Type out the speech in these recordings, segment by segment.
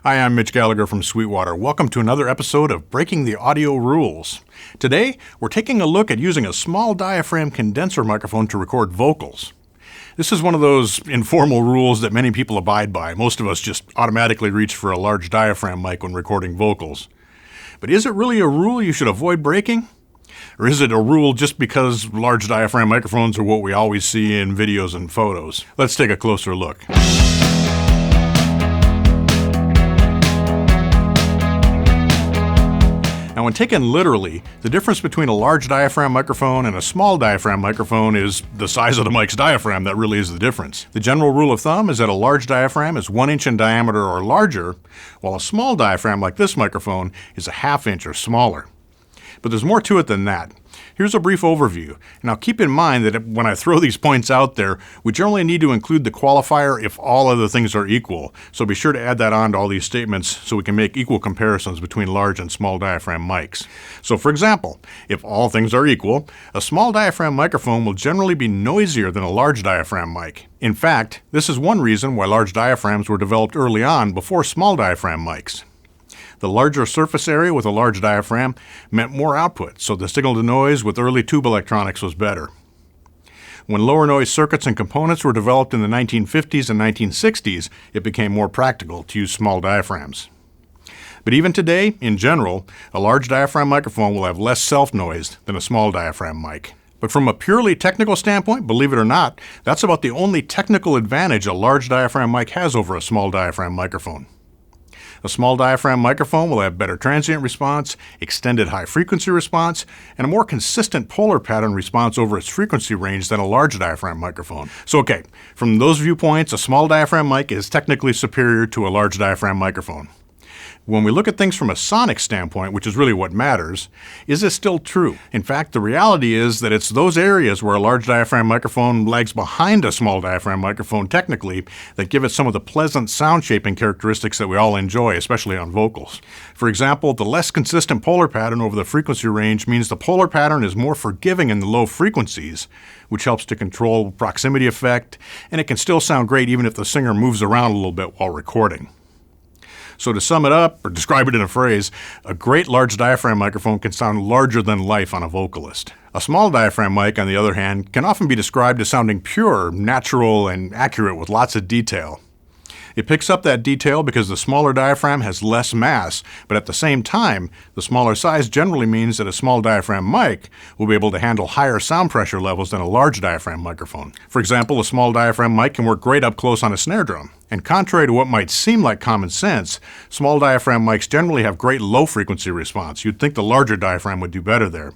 Hi, I'm Mitch Gallagher from Sweetwater. Welcome to another episode of Breaking the Audio Rules. Today, we're taking a look at using a small diaphragm condenser microphone to record vocals. This is one of those informal rules that many people abide by. Most of us just automatically reach for a large diaphragm mic when recording vocals. But is it really a rule you should avoid breaking? Or is it a rule just because large diaphragm microphones are what we always see in videos and photos? Let's take a closer look. Now, when taken literally, the difference between a large diaphragm microphone and a small diaphragm microphone is the size of the mic's diaphragm. That really is the difference. The general rule of thumb is that a large diaphragm is 1 inch in diameter or larger, while a small diaphragm like this microphone is a 1/2 inch or smaller. But there's more to it than that. Here's a brief overview. Now keep in mind that when I throw these points out there, we generally need to include the qualifier if all other things are equal. So be sure to add that on to all these statements so we can make equal comparisons between large and small diaphragm mics. So for example, if all things are equal, a small diaphragm microphone will generally be noisier than a large diaphragm mic. In fact, this is one reason why large diaphragms were developed early on before small diaphragm mics. The larger surface area with a large diaphragm meant more output, so the signal-to-noise with early tube electronics was better. When lower noise circuits and components were developed in the 1950s and 1960s, it became more practical to use small diaphragms. But even today, in general, a large diaphragm microphone will have less self-noise than a small diaphragm mic. But from a purely technical standpoint, believe it or not, that's about the only technical advantage a large diaphragm mic has over a small diaphragm microphone. A small diaphragm microphone will have better transient response, extended high-frequency response, and a more consistent polar pattern response over its frequency range than a large diaphragm microphone. So okay, from those viewpoints, a small diaphragm mic is technically superior to a large diaphragm microphone. When we look at things from a sonic standpoint, which is really what matters, is this still true? In fact, the reality is that it's those areas where a large diaphragm microphone lags behind a small diaphragm microphone technically that give it some of the pleasant sound shaping characteristics that we all enjoy, especially on vocals. For example, the less consistent polar pattern over the frequency range means the polar pattern is more forgiving in the low frequencies, which helps to control proximity effect, and it can still sound great even if the singer moves around a little bit while recording. So to sum it up, or describe it in a phrase, a great large diaphragm microphone can sound larger than life on a vocalist. A small diaphragm mic, on the other hand, can often be described as sounding pure, natural, and accurate with lots of detail. It picks up that detail because the smaller diaphragm has less mass, but at the same time, the smaller size generally means that a small diaphragm mic will be able to handle higher sound pressure levels than a large diaphragm microphone. For example, a small diaphragm mic can work great up close on a snare drum. And contrary to what might seem like common sense, small diaphragm mics generally have great low frequency response. You'd think the larger diaphragm would do better there.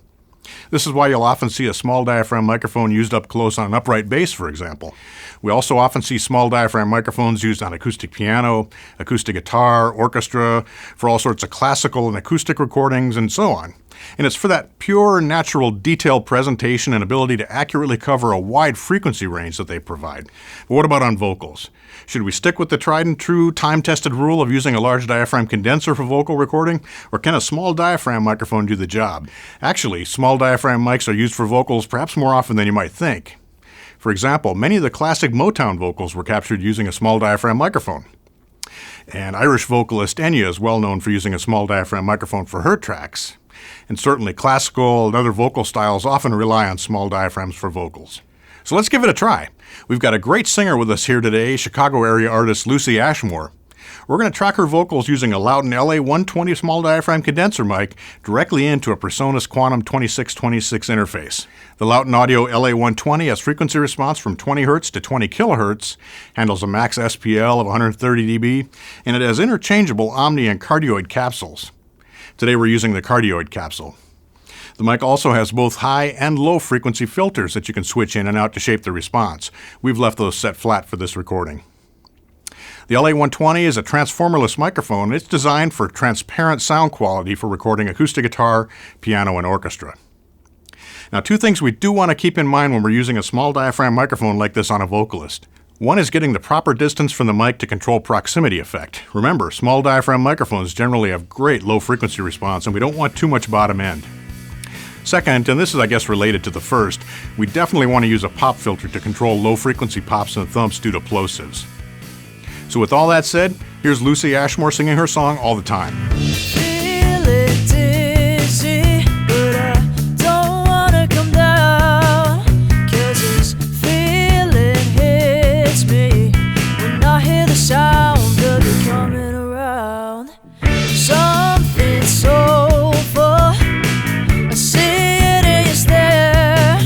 This is why you'll often see a small diaphragm microphone used up close on an upright bass, for example. We also often see small diaphragm microphones used on acoustic piano, acoustic guitar, orchestra, for all sorts of classical and acoustic recordings, and so on. And it's for that pure, natural, detailed presentation and ability to accurately cover a wide frequency range that they provide. But what about on vocals? Should we stick with the tried and true, time-tested rule of using a large diaphragm condenser for vocal recording, or can a small diaphragm microphone do the job? Actually, small diaphragm mics are used for vocals perhaps more often than you might think. For example, many of the classic Motown vocals were captured using a small diaphragm microphone. And Irish vocalist Enya is well known for using a small diaphragm microphone for her tracks. And certainly classical and other vocal styles often rely on small diaphragms for vocals. So let's give it a try. We've got a great singer with us here today, Chicago area artist Lucie Ashmore. We're going to track her vocals using a Lauten LA120 small diaphragm condenser mic directly into a PreSonus Quantum 2626 interface. The Lauten Audio LA120 has frequency response from 20 Hz to 20 kHz, handles a max SPL of 130 dB, and it has interchangeable omni and cardioid capsules. Today we're using the cardioid capsule. The mic also has both high and low frequency filters that you can switch in and out to shape the response. We've left those set flat for this recording. The LA120 is a transformerless microphone. It's designed for transparent sound quality for recording acoustic guitar, piano, and orchestra. Now, two things we do want to keep in mind when we're using a small diaphragm microphone like this on a vocalist. One is getting the proper distance from the mic to control proximity effect. Remember, small diaphragm microphones generally have great low frequency response, and we don't want too much bottom end. Second, and this is I guess related to the first, we definitely want to use a pop filter to control low frequency pops and thumps due to plosives. So with all that said, here's Lucie Ashmore singing her song all the time. Feeling dizzy, but I don't wanna come down, 'cause this feeling hits me when I hear the sound of you coming around. Something soulful, I see it in your stare,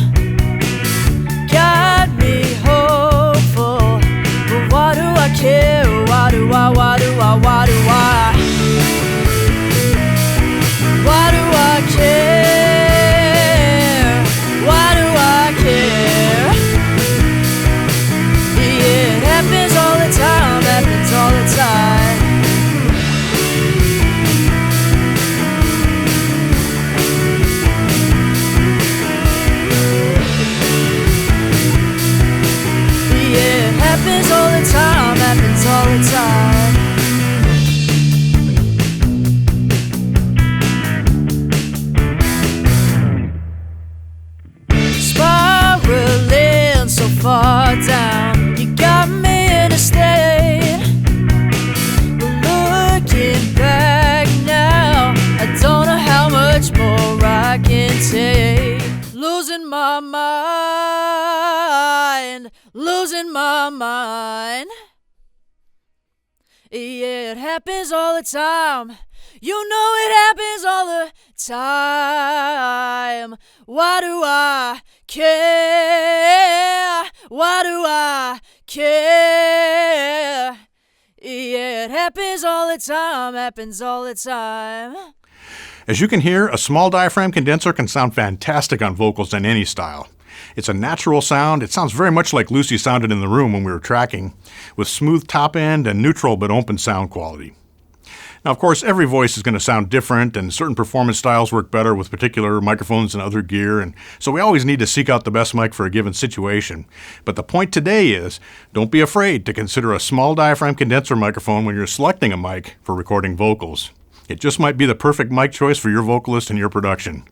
got me hopeful, but why do I care? Why do I? Why do I? Why do I? Why do I care? Why do I care? Yeah, it happens all the time, happens all the time. Yeah, it happens all the time, happens all the time. Spiraling so far down, you got me in a state. But looking back now, I don't know how much more I can take. Losing my mind, losing my mind. Yeah, it happens all the time. You know it happens all the time. Why do I care? Why do I care? Yeah, it happens all the time, happens all the time. As you can hear, a small diaphragm condenser can sound fantastic on vocals in any style. It's a natural sound. It sounds very much like Lucie sounded in the room when we were tracking, with smooth top end and neutral but open sound quality. Now, of course, every voice is going to sound different, and certain performance styles work better with particular microphones and other gear, and so we always need to seek out the best mic for a given situation. But the point today is, don't be afraid to consider a small diaphragm condenser microphone when you're selecting a mic for recording vocals. It just might be the perfect mic choice for your vocalist and your production.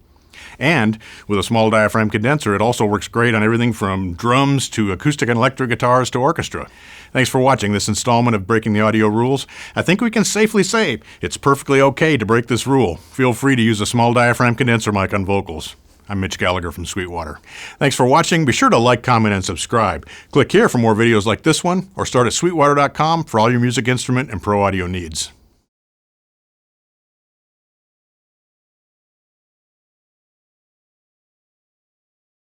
And with a small diaphragm condenser, it also works great on everything from drums to acoustic and electric guitars to orchestra. Thanks for watching this installment of Breaking the Audio Rules. I think we can safely say it's perfectly okay to break this rule. Feel free to use a small diaphragm condenser mic on vocals. I'm Mitch Gallagher from Sweetwater. Thanks for watching. Be sure to like, comment, and subscribe. Click here for more videos like this one, or start at sweetwater.com for all your music instrument and pro audio needs.